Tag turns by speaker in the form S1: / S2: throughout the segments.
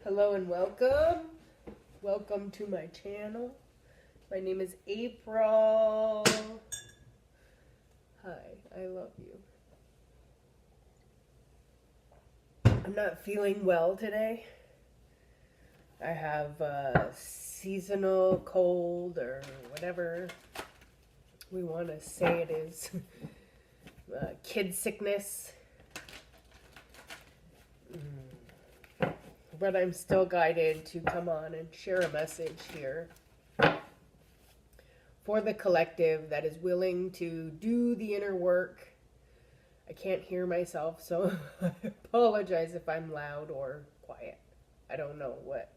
S1: Hello and welcome. Welcome to my channel. My name is April. Hi, I love you. I'm not feeling well today. I have a seasonal cold or whatever we want to say it is. Kid sickness. But I'm still guided to come on and share a message here for the collective that is willing to do the inner work. I can't hear myself, so I apologize if I'm loud or quiet. I don't know what.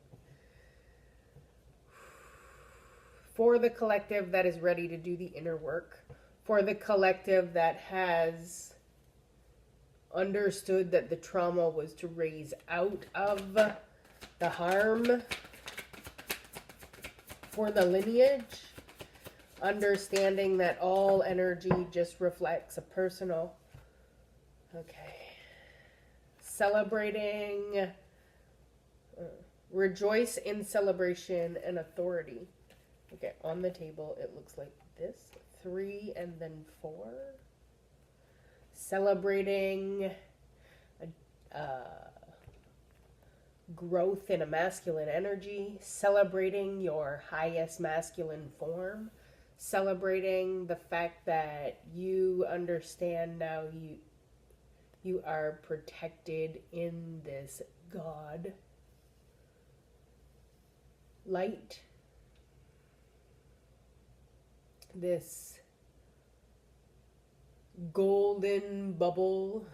S1: For the collective that is ready to do the inner work. For the collective that has understood that the trauma was to raise out of the harm. For the lineage, understanding that all energy just reflects a personal. Okay. Celebrating, rejoice in celebration and authority. Okay, on the table it looks like this. 3 and then 4. Celebrating growth in a masculine energy, celebrating your highest masculine form, celebrating the fact that you understand now you are protected in this God light, this golden bubble.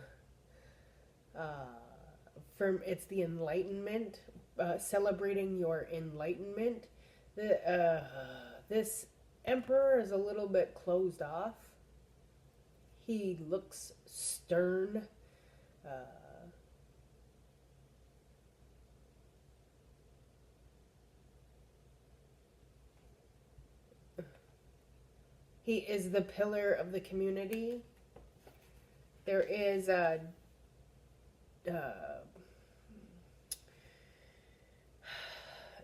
S1: It's the enlightenment, celebrating your enlightenment. This emperor is a little bit closed off. He looks stern. He is the pillar of the community. There is a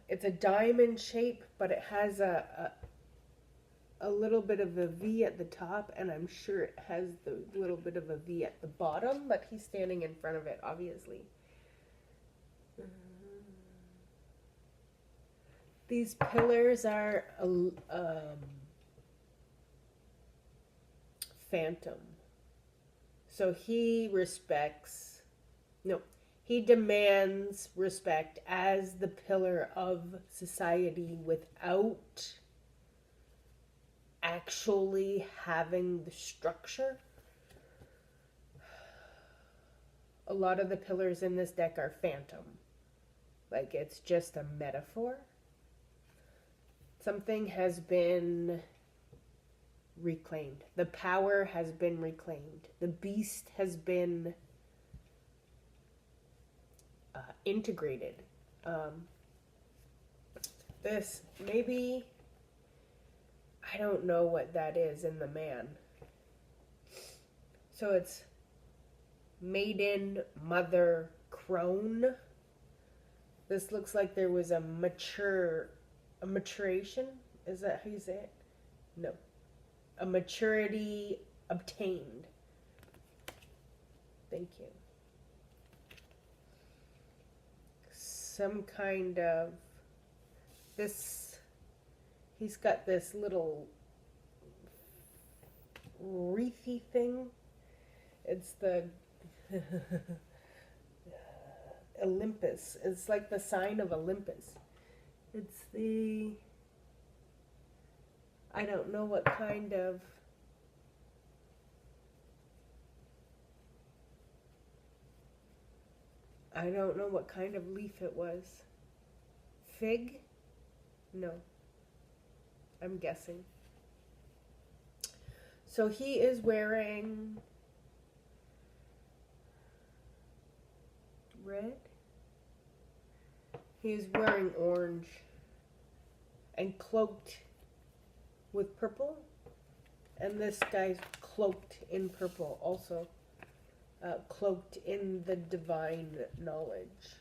S1: it's a diamond shape, but it has a little bit of a V at the top, and I'm sure it has the little bit of a V at the bottom, but he's standing in front of it, obviously. These pillars are phantom. So he demands respect as the pillar of society without actually having the structure. A lot of the pillars in this deck are phantom. Like it's just a metaphor. Something has been reclaimed. The power has been reclaimed. The beast has been integrated. This, maybe, I don't know what that is in the man. So it's maiden, mother, crone. This looks like there was a maturation. Is that how you say it? No. A maturity obtained. Thank you. Some kind of this, he's got this little wreathy thing. It's the Olympus. It's like the sign of Olympus. It's the, I don't know what kind of, leaf it was. Fig? No. I'm guessing. So he is wearing red. He is wearing orange and cloaked with purple. And this guy's cloaked in purple also. Cloaked in the divine knowledge.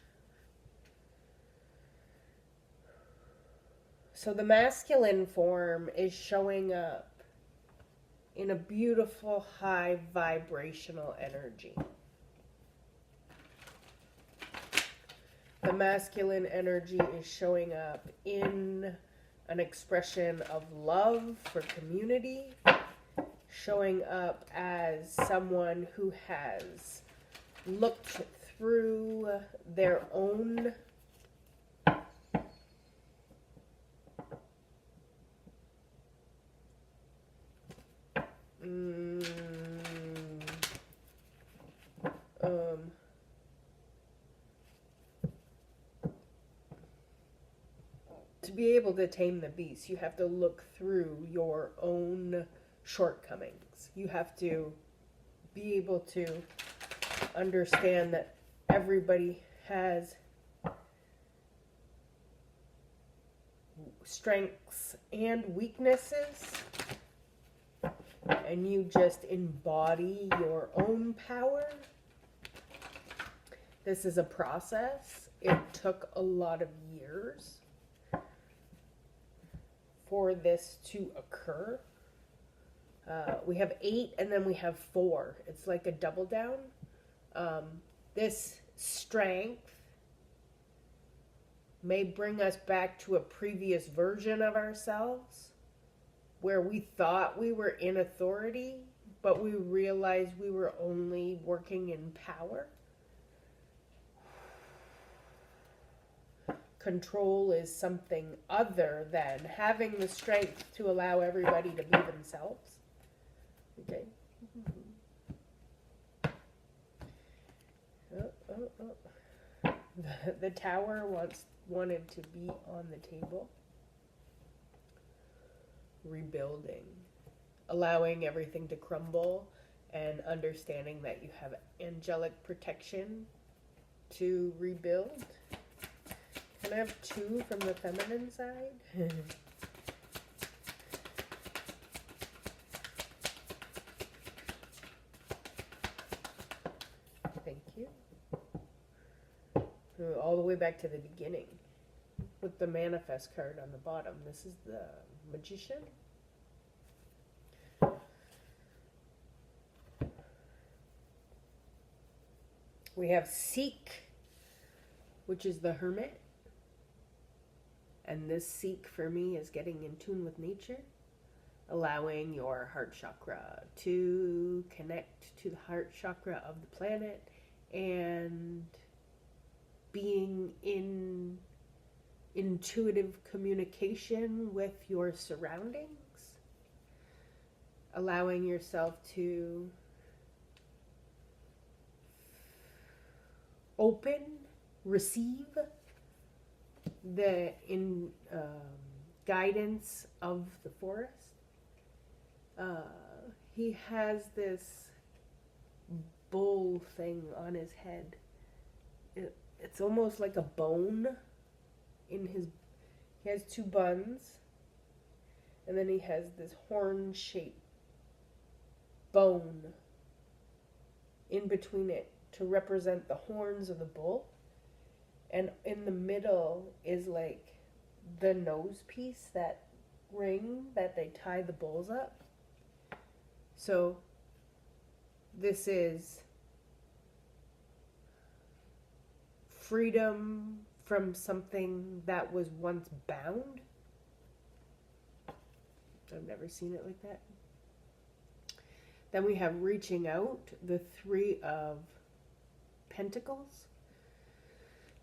S1: So the masculine form is showing up in a beautiful high vibrational energy. The masculine energy is showing up in an expression of love for community, showing up as someone who has looked through their own to be able to tame the beast, you have to look through your own shortcomings. You have to be able to understand that everybody has strengths and weaknesses, and you just embody your own power. This is a process. It took a lot of years for this to occur. We have 8 and then we have 4. It's like a double down. This strength may bring us back to a previous version of ourselves where we thought we were in authority, but we realized we were only working in power. Control is something other than having the strength to allow everybody to be themselves. Okay. The tower wanted to be on the table. Rebuilding. Allowing everything to crumble and understanding that you have angelic protection to rebuild. Can I have 2 from the feminine side? Thank you. All the way back to the beginning with the manifest card on the bottom. This is the magician. We have seek, which is the hermit. And this seek for me is getting in tune with nature, allowing your heart chakra to connect to the heart chakra of the planet and being in intuitive communication with your surroundings, allowing yourself to open, receive the guidance of the forest. He has this bull thing on his head. It's almost like a bone in his... He has 2 buns, and then he has this horn-shaped bone in between it to represent the horns of the bull. And in the middle is like the nose piece, that ring that they tie the bulls up. So this is freedom from something that was once bound. I've never seen it like that. Then we have reaching out, the 3 of Pentacles.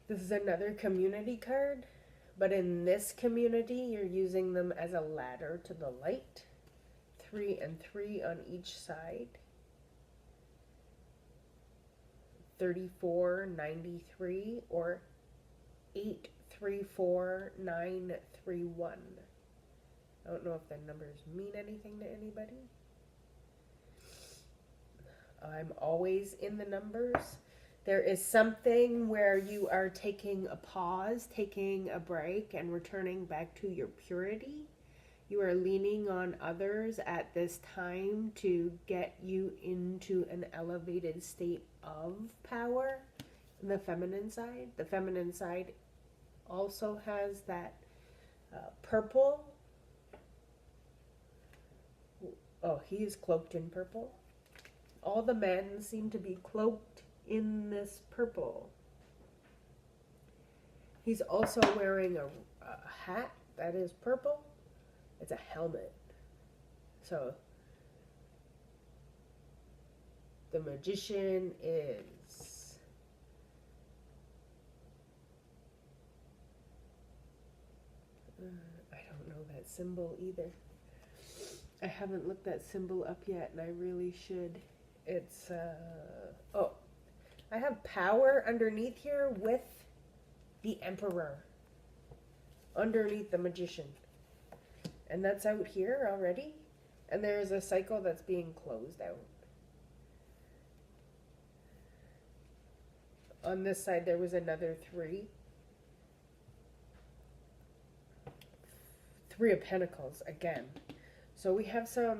S1: This is another community card, but in this community, you're using them as a ladder to the light. 3 and 3 on each side. 3493 or 834931. I don't know if the numbers mean anything to anybody. I'm always in the numbers. There is something where you are taking a pause, taking a break, and returning back to your purity. You are leaning on others at this time to get you into an elevated state of power. The feminine side also has that Purple. Oh, he is cloaked in purple. All the men seem to be cloaked in this purple. He's also wearing a hat that is purple. It's a helmet. So the magician is I don't know that symbol either. I haven't looked that symbol up yet, and I really should. It's oh, I have power underneath here with the emperor underneath the magician, and that's out here already. And there's a cycle that's being closed out. On this side, there was another three. Three of Pentacles again. So we have some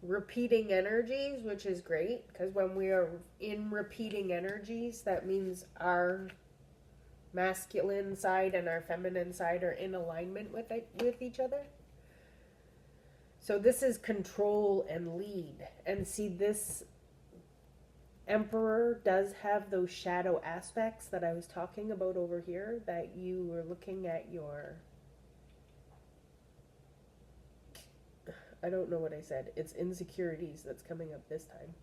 S1: repeating energies, which is great, because when we are in repeating energies, that means our masculine side and our feminine side are in alignment with each other. So this is control and lead. And see, this Emperor does have those shadow aspects that I was talking about over here, that you were looking at your... I don't know what I said. It's insecurities that's coming up this time.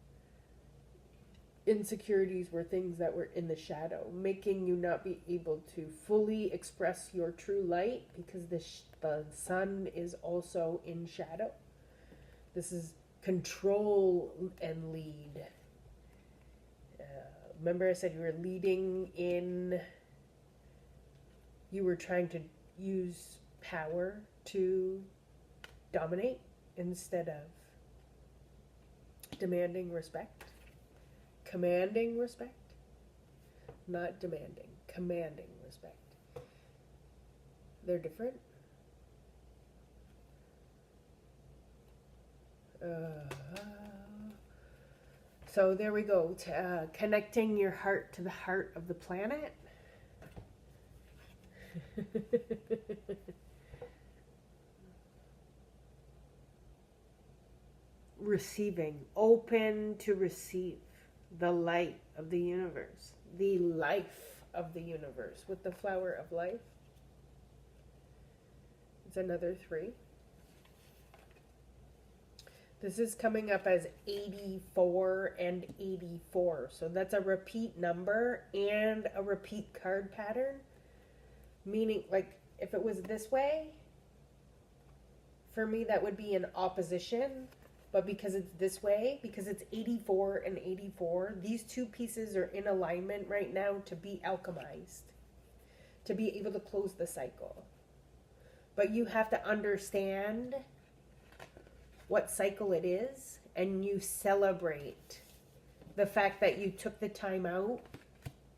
S1: Insecurities were things that were in the shadow, making you not be able to fully express your true light, because the sun is also in shadow. This is control and lead. Remember I said you were leading in, you were trying to use power to dominate instead of demanding respect. Commanding respect. Not demanding. Commanding respect. They're different. So there we go. Connecting your heart to the heart of the planet. Receiving. Open to receive the light of the universe. The life of the universe with the flower of life. It's another 3. This is coming up as 84 and 84. So that's a repeat number and a repeat card pattern. Meaning, like, if it was this way, for me that would be an opposition. But because it's this way, because it's 84 and 84, these two pieces are in alignment right now to be alchemized. To be able to close the cycle. But you have to understand what cycle it is, and you celebrate the fact that you took the time out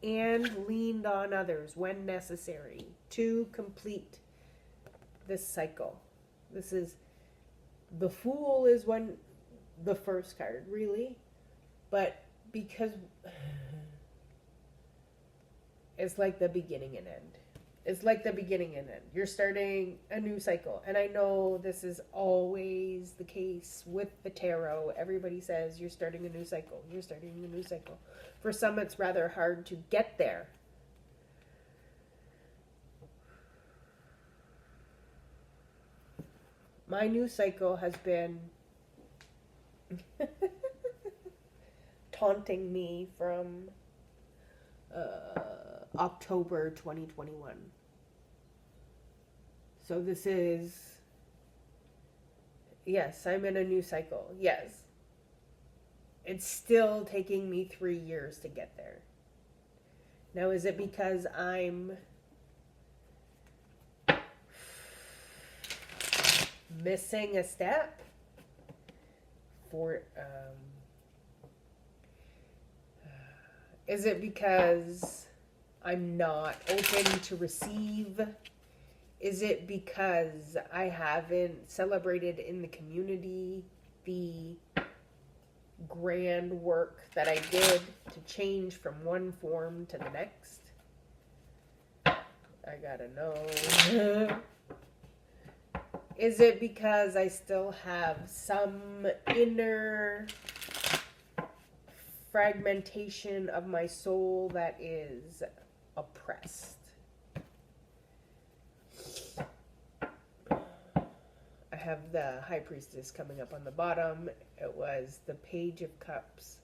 S1: and leaned on others when necessary to complete this cycle. This is, the Fool is one, the first card, really, but because it's like the beginning and end. It's like the beginning and end. You're starting a new cycle. And I know this is always the case with the tarot. Everybody says you're starting a new cycle. You're starting a new cycle. For some, it's rather hard to get there. My new cycle has been taunting me from October 2021. So this is, yes, I'm in a new cycle. Yes. It's still taking me 3 years to get there. Now, is it because I'm missing a step? Is it because I'm not open to receive? Is it because I haven't celebrated in the community the grand work that I did to change from one form to the next? I gotta know. Is it because I still have some inner fragmentation of my soul that is oppressed? I have the High Priestess coming up on the bottom. It was the Page of Cups,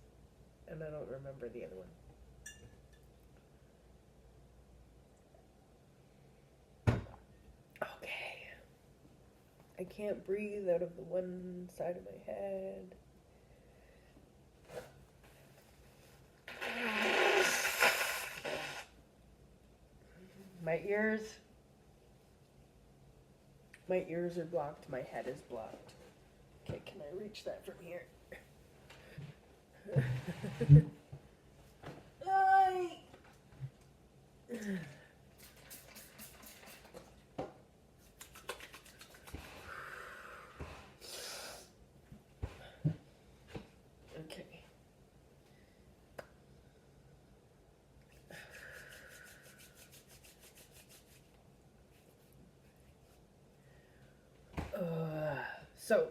S1: and I don't remember the other one. Okay. I can't breathe out of the one side of my head. My ears are blocked. My head is blocked. Okay, can I reach that from here? Okay. So,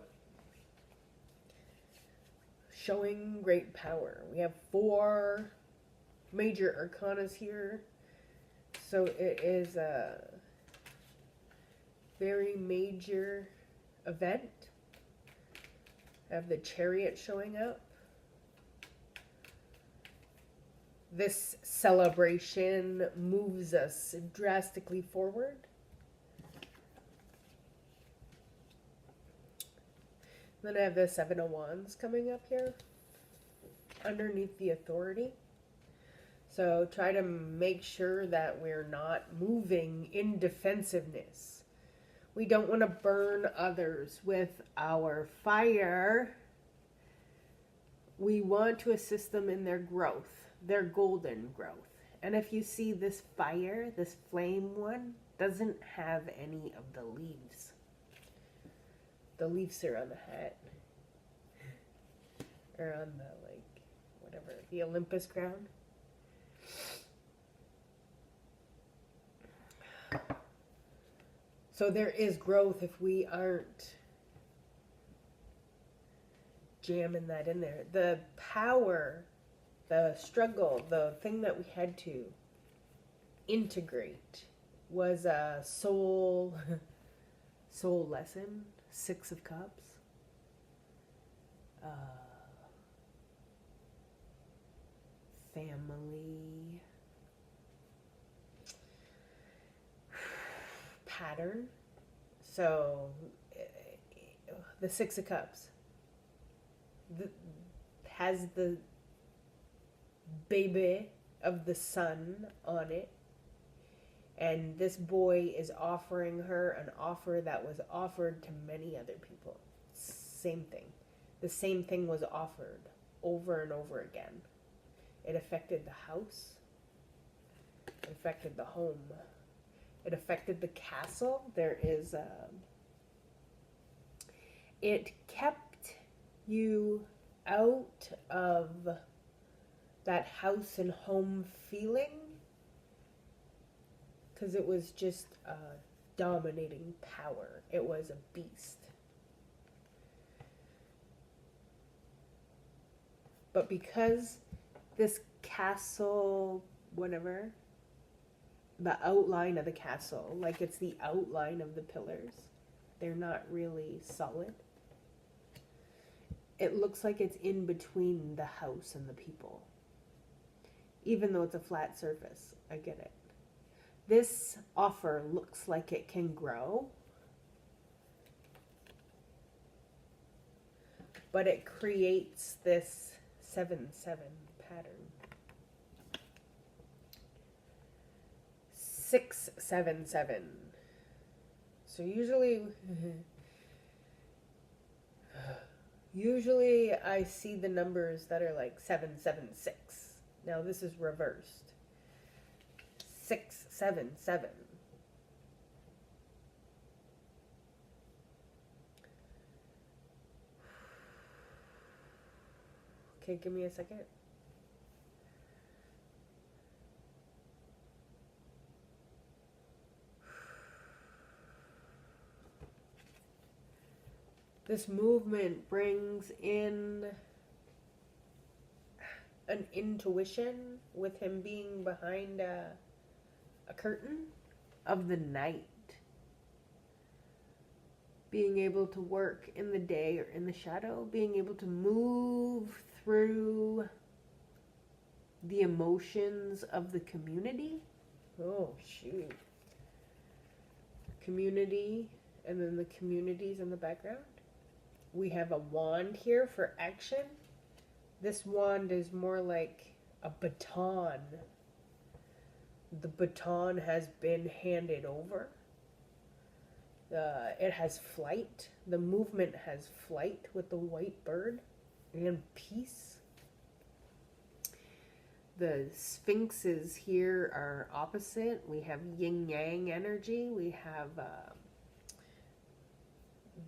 S1: showing great power. We have 4 major arcanas here. So it is a very major event. I have the chariot showing up. This celebration moves us drastically forward. Then I have the 7 of Wands coming up here underneath the authority. So try to make sure that we're not moving in defensiveness. We don't want to burn others with our fire. We want to assist them in their growth, their golden growth. And if you see this fire, this flame one, doesn't have any of the leaves. The leaves are on the hat. Or on the, whatever, the Olympus crown. So there is growth if we aren't jamming that in there. The power, the struggle, the thing that we had to integrate was a soul lesson. 6 of Cups. Family. Pattern. So, the 6 of Cups has the baby of the sun on it. And this boy is offering her an offer that was offered to many other people. Same thing. The same thing was offered over and over again. It affected the house. It affected the home. It affected the castle. There is it kept you out of that house and home feeling. Because it was just a dominating power. It was a beast. But because this castle, whatever, the outline of the castle, like it's the outline of the pillars, they're not really solid. It looks like it's in between the house and the people. Even though it's a flat surface, I get it. This offer looks like it can grow, but it creates this 7-7 pattern. 6-7-7. So usually I see the numbers that are like 7-7-6. Now this is reversed. 6-7-7. Okay, give me a second. This movement brings in an intuition with him being behind a curtain of the night. Being able to work in the day or in the shadow, being able to move through the emotions of the community. Oh, shoot. Community, and then the communities in the background. We have a wand here for action. This wand is more like a baton. The baton has been handed over. It has flight. The movement has flight with the white bird and peace. The sphinxes here are opposite. We have yin-yang energy. We have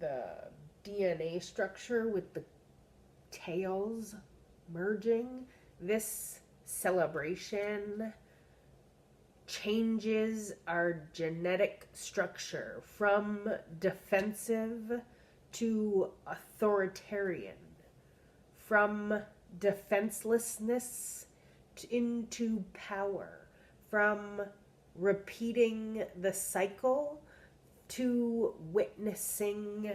S1: the DNA structure with the tails merging. This celebration changes our genetic structure from defensive to authoritarian, from defenselessness into power, from repeating the cycle to witnessing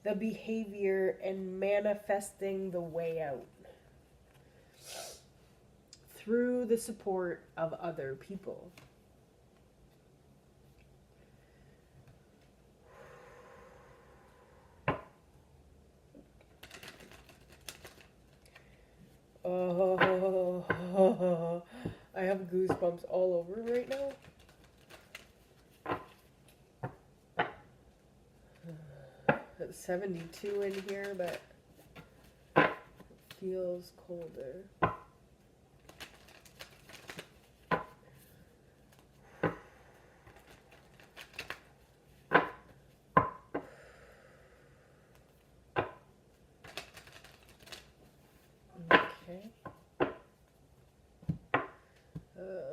S1: the behavior and manifesting the way out through the support of other people. Oh, I have goosebumps all over right now. It's 72 in here, but it feels colder.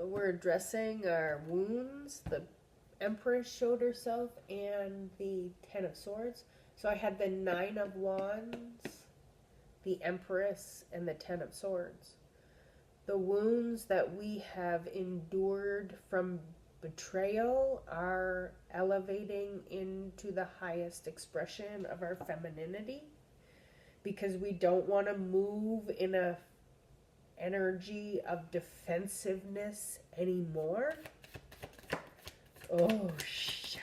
S1: We're addressing our wounds. The Empress showed herself and the Ten of Swords. So I had the Nine of Wands, the Empress, and the Ten of Swords. The wounds that we have endured from betrayal are elevating into the highest expression of our femininity, because we don't want to move in a energy of defensiveness anymore. Oh, shit.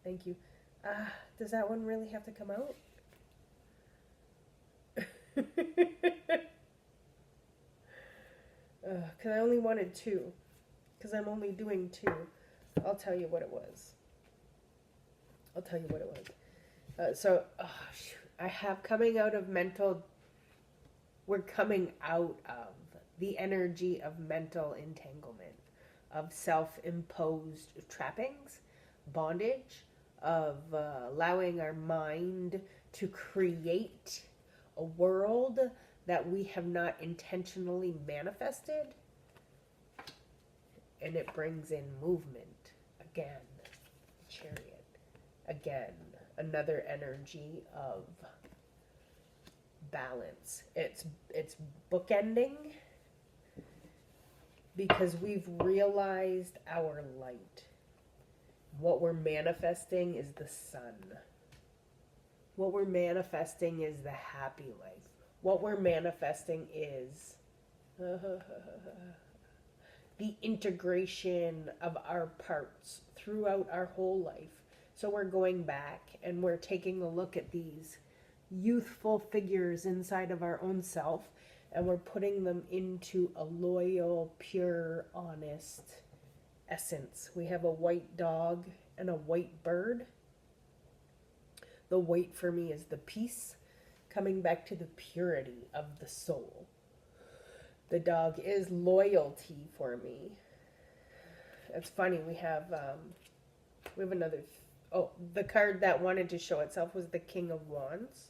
S1: Thank you. Does that one really have to come out? Because I only wanted two. Because I'm only doing two. I'll tell you what it was. I have coming out of mental. We're coming out of the energy of mental entanglement, of self-imposed trappings, bondage, of allowing our mind to create a world that we have not intentionally manifested. And it brings in movement again, chariot, again, another energy of balance. It's bookending because we've realized our light. What we're manifesting is the sun. What we're manifesting is the happy life. What we're manifesting is the integration of our parts throughout our whole life. So we're going back and we're taking a look at these youthful figures inside of our own self, and we're putting them into a loyal, pure, honest essence. We have a white dog and a white bird. The white for me is the peace, coming back to the purity of the soul. The dog is loyalty for me. It's funny, we have another. The card that wanted to show itself was the King of Wands.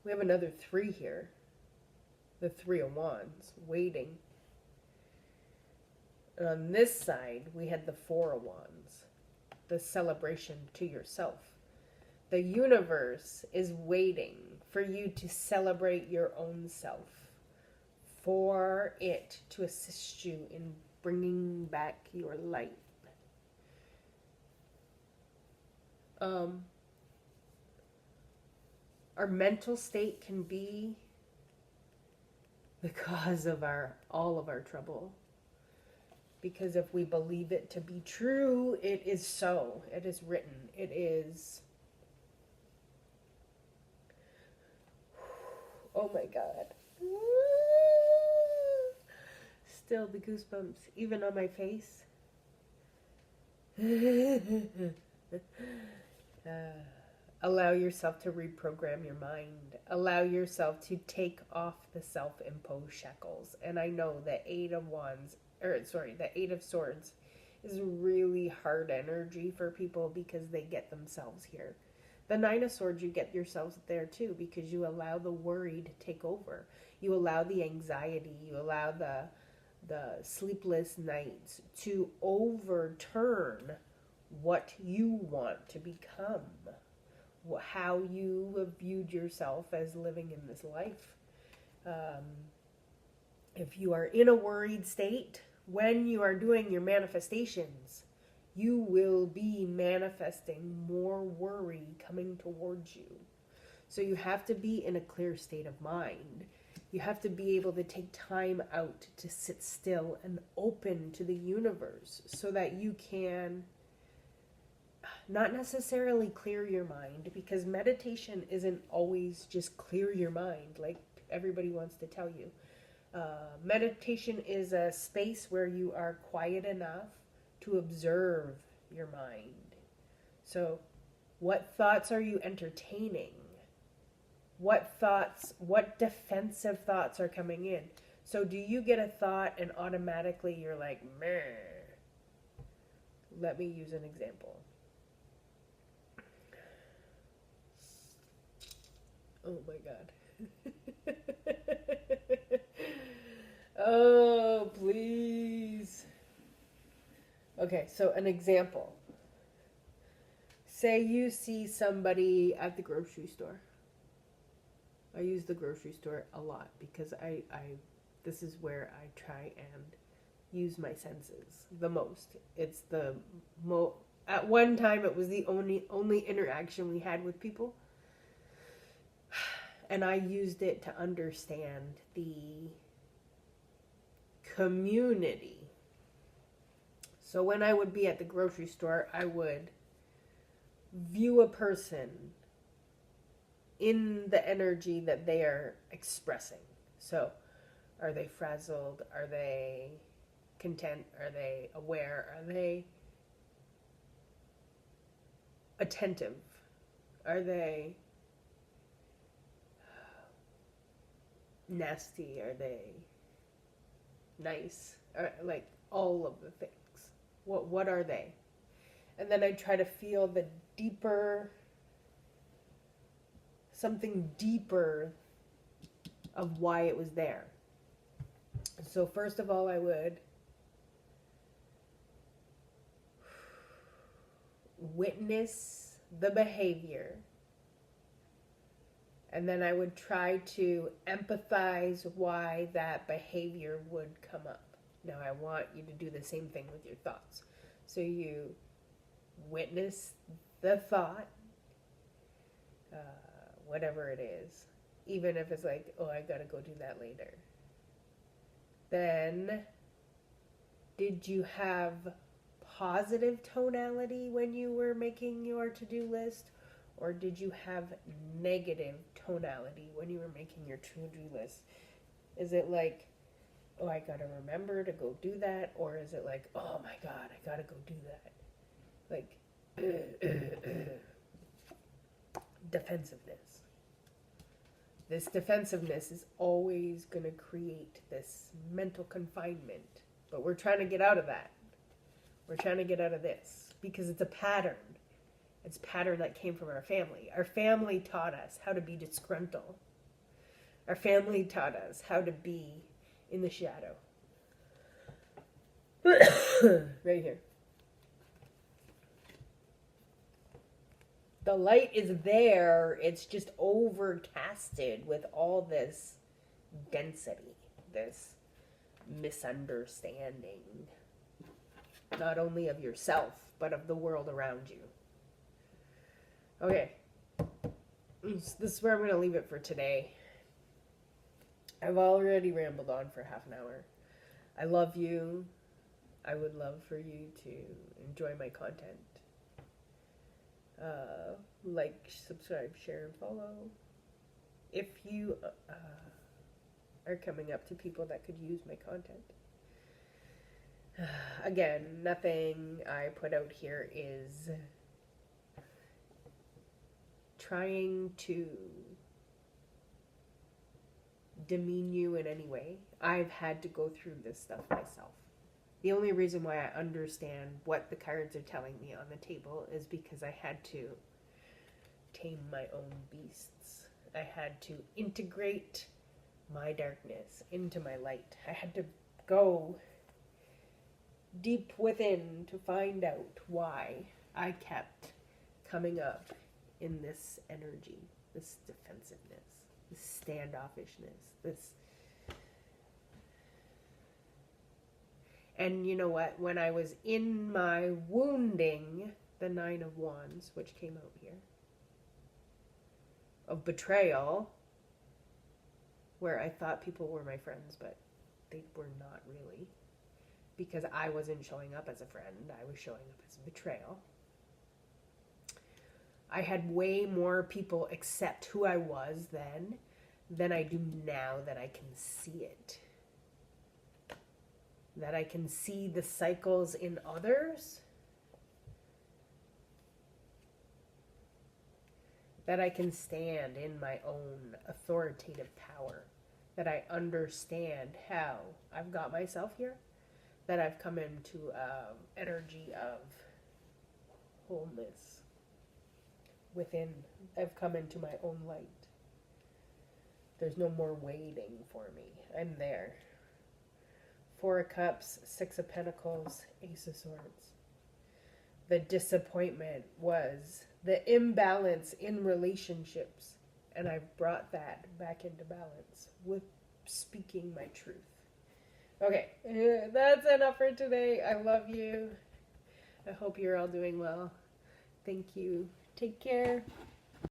S1: We have another 3 here. The 3 of Wands, waiting. And on this side, we had the Four of Wands, the celebration to yourself. The universe is waiting for you to celebrate your own self, for it to assist you in bringing back your light. Our mental state can be the cause of all of our trouble. Because if we believe it to be true, it is so. It is written. It is. Oh my God. Still the goosebumps, even on my face. Allow yourself to reprogram your mind. Allow yourself to take off the self-imposed shackles. And I know the Eight of Swords is really hard energy for people because they get themselves here. The Nine of Swords, you get yourselves there too because you allow the worry to take over. You allow the anxiety. You allow the sleepless nights to overturn what you want to become. How you have viewed yourself as living in this life. If you are in a worried state, when you are doing your manifestations, you will be manifesting more worry coming towards you. So you have to be in a clear state of mind. You have to be able to take time out to sit still and open to the universe so that you can not necessarily clear your mind, because meditation isn't always just clear your mind like everybody wants to tell you. Meditation is a space where you are quiet enough to observe your mind. So what thoughts are you entertaining? What defensive thoughts are coming in? So do you get a thought and automatically you're like, meh? Let me use an example. Oh my God. Oh, please. Okay, so an example. Say you see somebody at the grocery store. I use the grocery store a lot because this is where I try and use my senses the most. It's at one time it was the only interaction we had with people. And I used it to understand the community. So when I would be at the grocery store, I would view a person in the energy that they are expressing. So are they frazzled? Are they content? Are they aware? Are they attentive? Are they nasty? Are they nice? Like all of the things. What are they? And then I try to feel the deeper, something deeper of why it was there. So first of all, I would witness the behavior. And then I would try to empathize why that behavior would come up. Now I want you to do the same thing with your thoughts. So you witness the thought, whatever it is, even if it's like, oh, I gotta go do that later. Then, did you have positive tonality when you were making your to-do list? Or did you have negative tonality when you were making your to-do list? Is it like, oh, I gotta remember to go do that? Or is it like, oh my God, I gotta go do that? Like, defensiveness. This defensiveness is always gonna create this mental confinement. But we're trying to get out of that. We're trying to get out of this because it's a pattern. It's a pattern that came from our family. Our family taught us how to be disgruntled. Our family taught us how to be in the shadow. Right here. The light is there, it's just overcasted with all this density, this misunderstanding, not only of yourself, but of the world around you. Okay, this is where I'm going to leave it for today. I've already rambled on for half an hour. I love you. I would love for you to enjoy my content. Like, subscribe, share, and follow. If you are coming up to people that could use my content. Again, nothing I put out here is trying to demean you in any way. I've had to go through this stuff myself. The only reason why I understand what the cards are telling me on the table is because I had to tame my own beasts. I had to integrate my darkness into my light. I had to go deep within to find out why I kept coming up in this energy, this defensiveness, this standoffishness, this... And you know what? When I was in my wounding, the Nine of Wands, which came out here, of betrayal, where I thought people were my friends, but they were not really, because I wasn't showing up as a friend, I was showing up as a betrayal. I had way more people accept who I was then than I do now that I can see it. That I can see the cycles in others. That I can stand in my own authoritative power. That I understand how I've got myself here. That I've come into energy of wholeness within. I've come into my own light. There's no more waiting for me. I'm there. 4 of Cups, 6 of Pentacles, Ace of Swords. The disappointment was the imbalance in relationships. And I've brought that back into balance with speaking my truth. Okay, that's enough for today. I love you. I hope you're all doing well. Thank you. Take care.